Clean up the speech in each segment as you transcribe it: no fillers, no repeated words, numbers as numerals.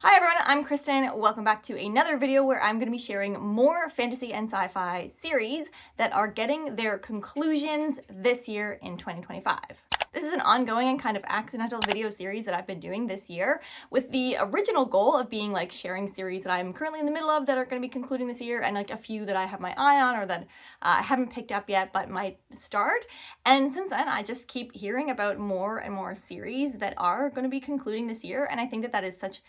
Hi everyone, I'm Kristen. Welcome back to another video where I'm going to be sharing more fantasy and sci-fi series that are getting their conclusions this year in 2025. This is an ongoing and kind of accidental video series that I've been doing this year with the original goal of being like sharing series that I'm currently in the middle of that are going to be concluding this year, and like a few that I have my eye on or that I haven't picked up yet but might start. And since then I just keep hearing about more and more series that are going to be concluding this year, and I think that that is such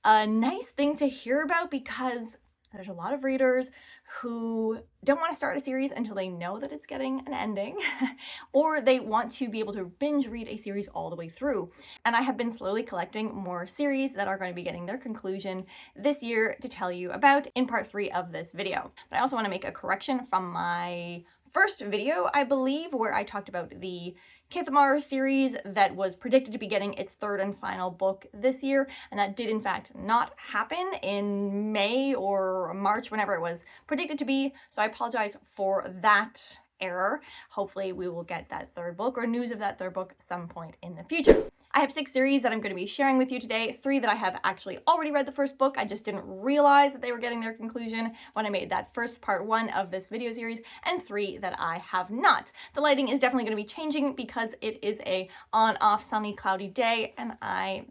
a nice thing to hear about because there's a lot of readers who don't want to start a series until they know that it's getting an ending or they want to be able to binge read a series all the way through. And I have been slowly collecting more series that are going to be getting their conclusion this year to tell you about in part 3 of this video. But I also want to make a correction from my first video, I believe, where I talked about the Kithamar series that was predicted to be getting its third and final book this year, and that did in fact not happen in May or March, whenever it was predicted to be, so I apologize for that error. Hopefully we will get that third book or news of that third book at some point in the future. I have 6 series that I'm going to be sharing with you today. 3 that I have actually already read the first book. I just didn't realize that they were getting their conclusion when I made that first part 1 of this video series, and 3 that I have not. The lighting is definitely going to be changing because it is a on-off sunny cloudy day, and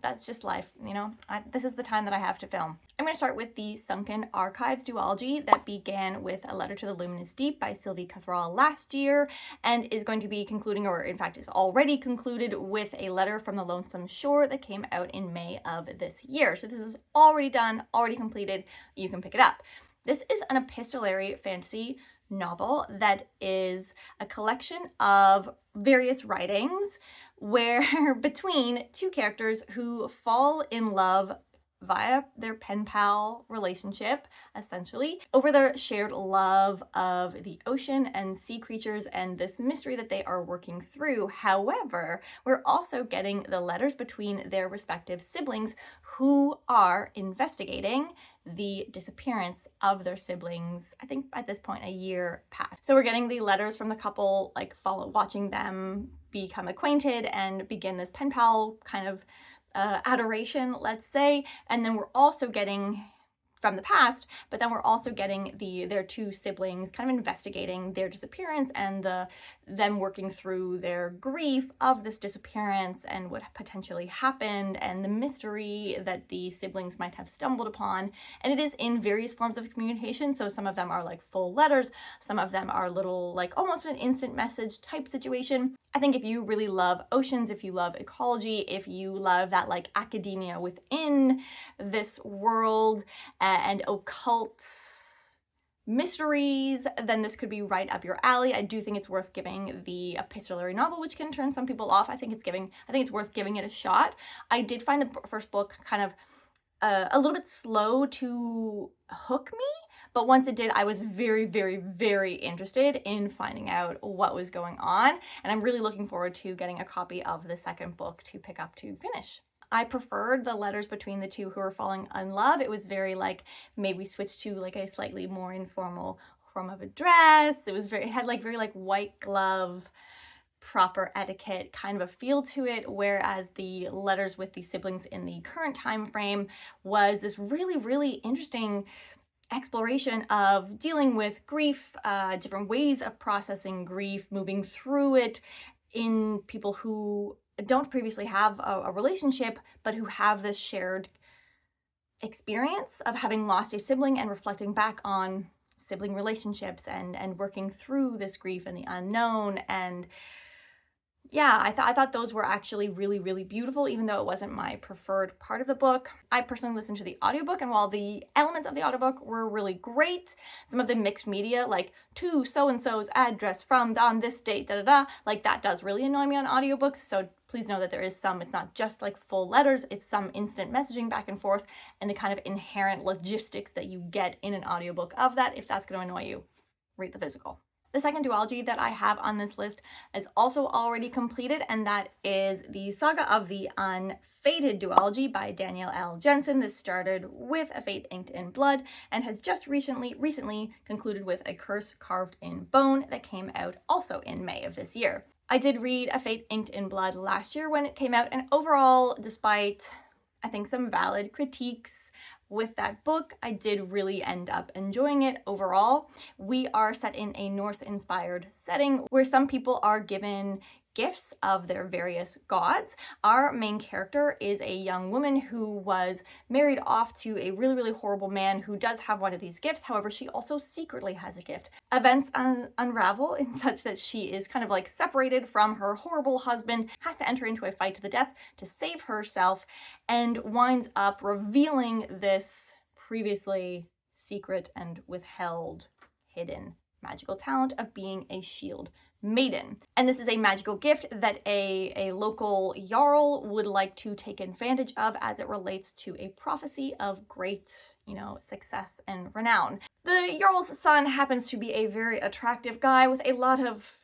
that's just life, you know. This is the time that I have to film. I'm going to start with the Sunken Archives duology that began with A Letter to the Luminous Deep by Sylvie Cathrall last year and is going to be concluding, or in fact is already concluded, with A Letter from the Lonesome Shore that came out in May of this year. So this is already done, already completed. You can pick it up. This is an epistolary fantasy novel that is a collection of various writings where between 2 characters who fall in love via their pen pal relationship, essentially, over their shared love of the ocean and sea creatures and this mystery that they are working through. However, we're also getting the letters between their respective siblings who are investigating the disappearance of their siblings. I think at this point a year passed. So we're getting the letters from the couple, like watching them become acquainted and begin this pen pal kind of adoration, let's say, and then we're also getting from the past, but then we're also getting their 2 siblings kind of investigating their disappearance and them working through their grief of this disappearance and what potentially happened and the mystery that the siblings might have stumbled upon. And it is in various forms of communication, so some of them are like full letters, some of them are little, like almost an instant message type situation. I think if you really love oceans, if you love ecology, if you love that like academia within this world and occult mysteries, then this could be right up your alley. I do think it's worth giving the epistolary novel, which can turn some people off. I think it's worth giving it a shot. I did find the first book kind of a little bit slow to hook me, but once it did, I was very, very, very interested in finding out what was going on, and I'm really looking forward to getting a copy of the second book to pick up to finish. I preferred the letters between the 2 who were falling in love. It was very like, maybe we switched to like a slightly more informal form of a dress. It had like very like white glove, proper etiquette kind of a feel to it, whereas the letters with the siblings in the current time frame was this really, really interesting exploration of dealing with grief, different ways of processing grief, moving through it in people who don't previously have a relationship, but who have this shared experience of having lost a sibling and reflecting back on sibling relationships and working through this grief and the unknown. And yeah, I thought those were actually really, really beautiful, even though it wasn't my preferred part of the book. I personally listened to the audiobook, and while the elements of the audiobook were really great, some of the mixed media, like to so-and-so's address from on this date, like that does really annoy me on audiobooks. So please know that there is some, it's not just like full letters, it's some instant messaging back and forth and the kind of inherent logistics that you get in an audiobook of that. If that's going to annoy you, read the physical. The second duology that I have on this list is also already completed, and that is the Saga of the Unfated duology by Danielle L. Jensen. This started with A Fate Inked in Blood and has just recently concluded with A Curse Carved in Bone that came out also in May of this year. I did read A Fate Inked in Blood last year when it came out, and overall, despite I think some valid critiques with that book. I did really end up enjoying it overall. We are set in a Norse-inspired setting where some people are given gifts of their various gods. Our main character is a young woman who was married off to a really, really horrible man who does have one of these gifts. However, she also secretly has a gift. Events unravel in such that she is kind of like separated from her horrible husband, has to enter into a fight to the death to save herself, and winds up revealing this previously secret and withheld, hidden magical talent of being a shield maiden. And this is a magical gift that a local jarl would like to take advantage of as it relates to a prophecy of great, success and renown. The jarl's son happens to be a very attractive guy with a lot of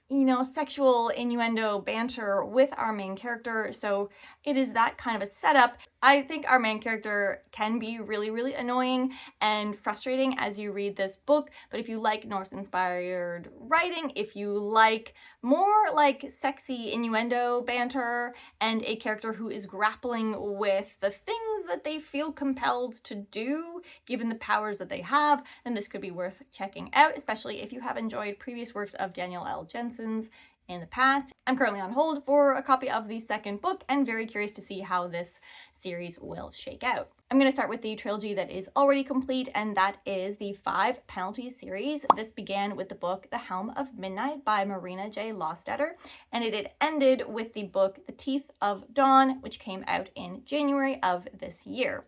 sexual innuendo banter with our main character, so it is that kind of a setup. I think our main character can be really, really annoying and frustrating as you read this book, but if you like Norse-inspired writing, if you like more like sexy innuendo banter and a character who is grappling with the things that they feel compelled to do given the powers that they have, then this could be worth checking out, especially if you have enjoyed previous works of Daniel L. Jensen's in the past. I'm currently on hold for a copy of the second book and very curious to see how this series will shake out. I'm going to start with the trilogy that is already complete, and that is the 5 Penalties series. This began with the book The Helm of Midnight by Marina J. Lostetter, and it ended with the book The Teeth of Dawn, which came out in January of this year.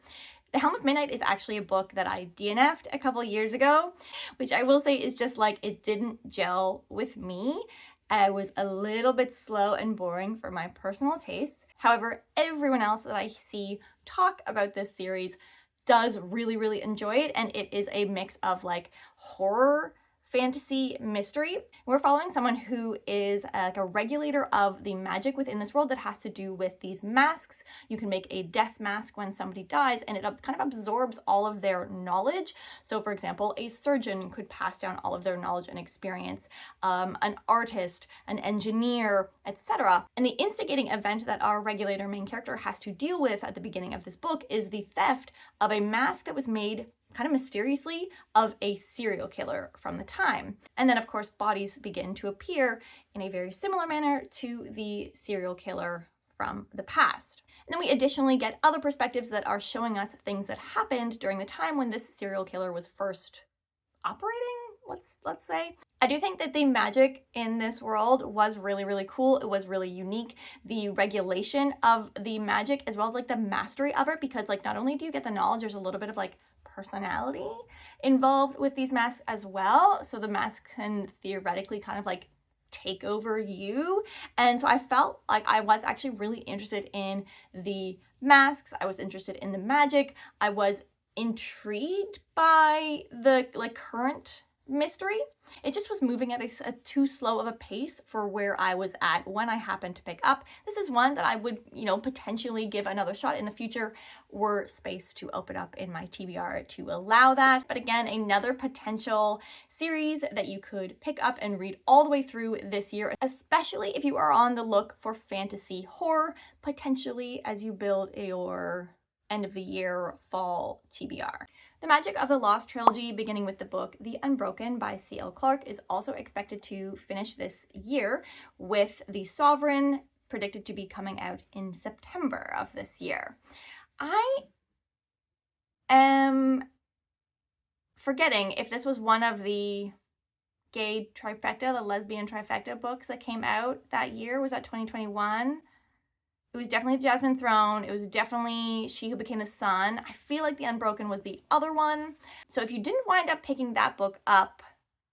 The Helm of Midnight is actually a book that I DNF'd a couple years ago, which I will say is just like it didn't gel with me. I was a little bit slow and boring for my personal tastes. However, everyone else that I see talk about this series does really, really enjoy it, and it is a mix of like horror, fantasy, mystery. We're following someone who is like a regulator of the magic within this world that has to do with these masks. You can make a death mask when somebody dies, and it kind of absorbs all of their knowledge. So for example, a surgeon could pass down all of their knowledge and experience, an artist, an engineer, etc. And the instigating event that our regulator main character has to deal with at the beginning of this book is the theft of a mask that was made kind of mysteriously of a serial killer from the time. And then of course bodies begin to appear in a very similar manner to the serial killer from the past. And then we additionally get other perspectives that are showing us things that happened during the time when this serial killer was first operating, let's say. I do think that the magic in this world was really, really cool. It was really unique. The regulation of the magic as well as like the mastery of it, because like not only do you get the knowledge, there's a little bit of like personality involved with these masks as well. So the masks can theoretically kind of like take over you. And so I felt like I was actually really interested in the masks. I was interested in the magic. I was intrigued by the like current mystery. It just was moving at a too slow of a pace for where I was at when I happened to pick up. This is one that I would, potentially give another shot in the future were space to open up in my TBR to allow that. But again, another potential series that you could pick up and read all the way through this year, especially if you are on the look for fantasy horror, potentially as you build your end of the year fall TBR. The Magic of the Lost trilogy, beginning with the book The Unbroken by C.L. Clarke, is also expected to finish this year, with The Sovereign predicted to be coming out in September of this year. I am forgetting if this was one of the gay trifecta, the lesbian trifecta books that came out that year. Was that 2021? It was definitely Jasmine Throne. It was definitely She Who Became the Sun. I feel like The Unbroken was the other one. So if you didn't wind up picking that book up,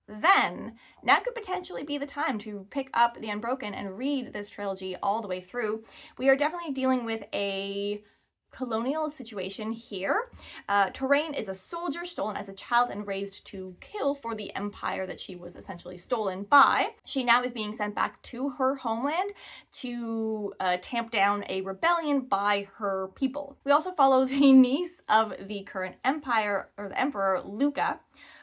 then now could potentially be the time to pick up The Unbroken and read this trilogy all the way through. We are definitely dealing with a colonial situation here. Touraine is a soldier stolen as a child and raised to kill for the empire that she was essentially stolen by. She now is being sent back to her homeland to tamp down a rebellion by her people. We also follow the niece of the current empire, or the emperor, Luca,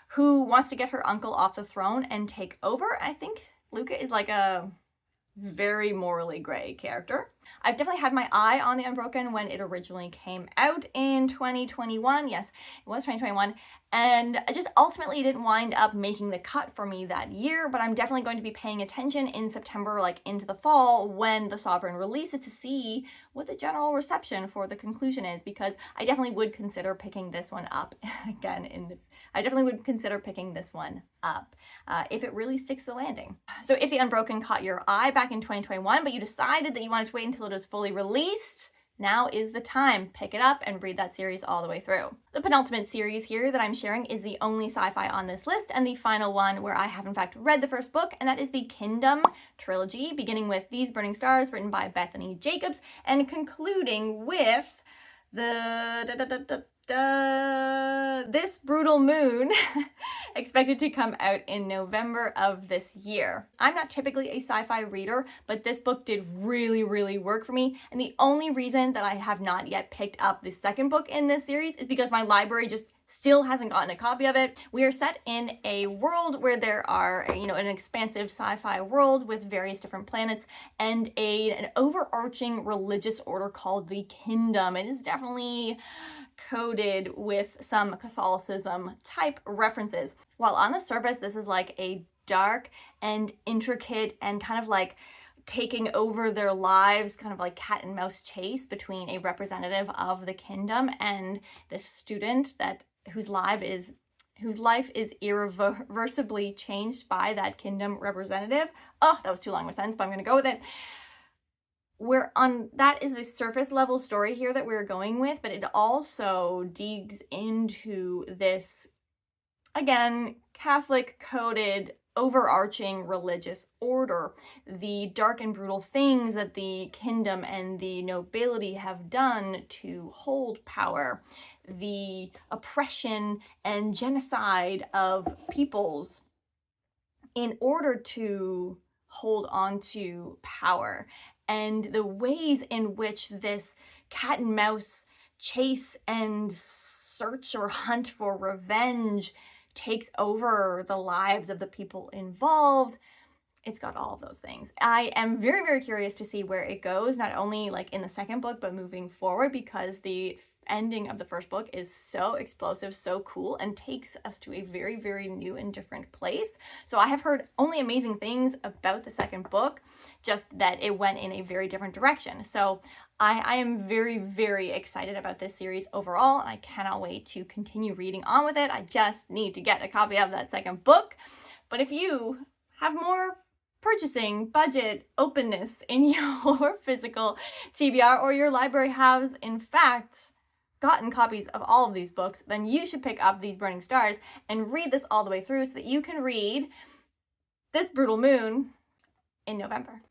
who wants to get her uncle off the throne and take over. I think Luca is like a very morally gray character. I've definitely had my eye on The Unbroken when it originally came out in 2021. Yes, it was 2021. And I just ultimately didn't wind up making the cut for me that year, but I'm definitely going to be paying attention in September, like into the fall, when The Sovereign releases, to see what the general reception for the conclusion is, because I definitely would consider picking this one up again. I definitely would consider picking this one up if it really sticks the landing. So if The Unbroken caught your eye back in 2021, but you decided that you wanted to wait until it was fully released, now is the time. Pick it up and read that series all the way through. The penultimate series here that I'm sharing is the only sci-fi on this list, and the final one where I have in fact read the first book, and that is the Kingdom trilogy, beginning with These Burning Stars, written by Bethany Jacobs, and concluding with This Brutal Moon, expected to come out in November of this year. I'm not typically a sci-fi reader, but this book did really, really work for me. And the only reason that I have not yet picked up the second book in this series is because my library just still hasn't gotten a copy of it. We are set in a world where there are, an expansive sci-fi world with various different planets and an overarching religious order called the Kingdom. It is definitely coded with some Catholicism type references. While on the surface, this is like a dark and intricate and kind of like taking over their lives, kind of like cat and mouse chase between a representative of the Kingdom and this student whose life is irreversibly changed by that Kingdom representative. Oh, that was too long of a sentence, but I'm gonna go with it. That is the surface level story here that we're going with, but it also digs into this, again, Catholic coded overarching religious order, the dark and brutal things that the Kingdom and the nobility have done to hold power, the oppression and genocide of peoples in order to hold on to power, and the ways in which this cat and mouse chase and search or hunt for revenge takes over the lives of the people involved. It's got all of those things. I am very, very curious to see where it goes, not only like in the second book, but moving forward, because the ending of the first book is so explosive, so cool, and takes us to a very, very new and different place. So I have heard only amazing things about the second book, just that it went in a very different direction. So I am very, very excited about this series overall, and I cannot wait to continue reading on with it. I just need to get a copy of that second book. But if you have more purchasing budget openness in your physical TBR, or your library has in fact gotten copies of all of these books, then you should pick up These Burning Stars and read this all the way through so that you can read This Brutal Moon in November.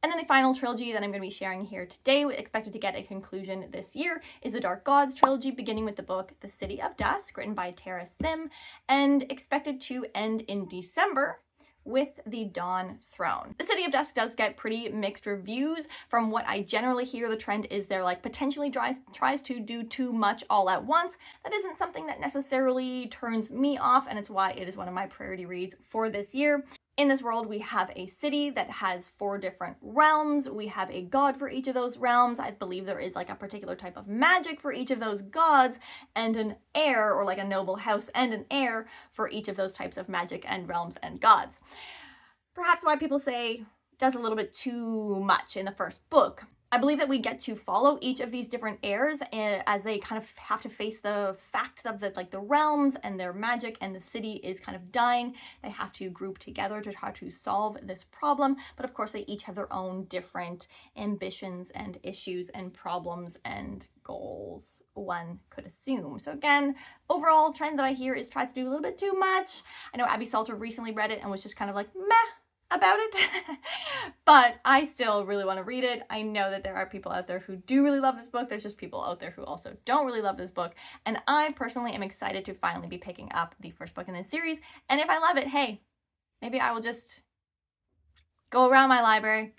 And then the final trilogy that I'm going to be sharing here today, expected to get a conclusion this year, is the Dark Gods trilogy, beginning with the book The City of Dusk, written by Tara Sim, and expected to end in December with The Dawn Throne. The City of Dusk does get pretty mixed reviews. From what I generally hear, the trend is they're like potentially tries to do too much all at once. That isn't something that necessarily turns me off, and it's why it is one of my priority reads for this year. In this world, we have a city that has 4 different realms. We have a god for each of those realms. I believe there is like a particular type of magic for each of those gods, and an heir, or like a noble house and an heir for each of those types of magic and realms and gods. Perhaps why people say does a little bit too much in the first book. I believe that we get to follow each of these different heirs as they kind of have to face the fact of that, like, the realms and their magic and the city is kind of dying. They have to group together to try to solve this problem. But of course, they each have their own different ambitions and issues and problems and goals, one could assume. So again, overall trend that I hear is tries to do a little bit too much. I know Abby Salter recently read it and was just kind of like, meh about it, but I still really want to read it. I know that there are people out there who do really love this book. There's just people out there who also don't really love this book, and I personally am excited to finally be picking up the first book in this series. And if I love it, hey, maybe I will just go around my library,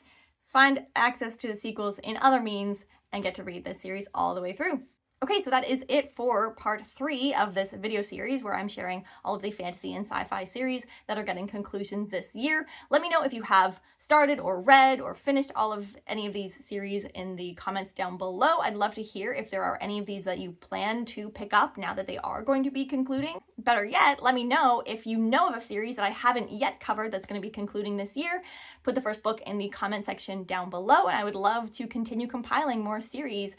find access to the sequels in other means, and get to read this series all the way through. Okay, so that is it for part 3 of this video series where I'm sharing all of the fantasy and sci-fi series that are getting conclusions this year. Let me know if you have started or read or finished all of any of these series in the comments down below. I'd love to hear if there are any of these that you plan to pick up now that they are going to be concluding. Better yet, let me know if you know of a series that I haven't yet covered that's going to be concluding this year. Put the first book in the comment section down below, and I would love to continue compiling more series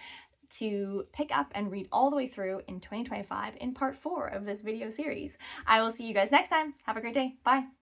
to pick up and read all the way through in 2025 in part 4 of this video series. I will see you guys next time. Have a great day. Bye.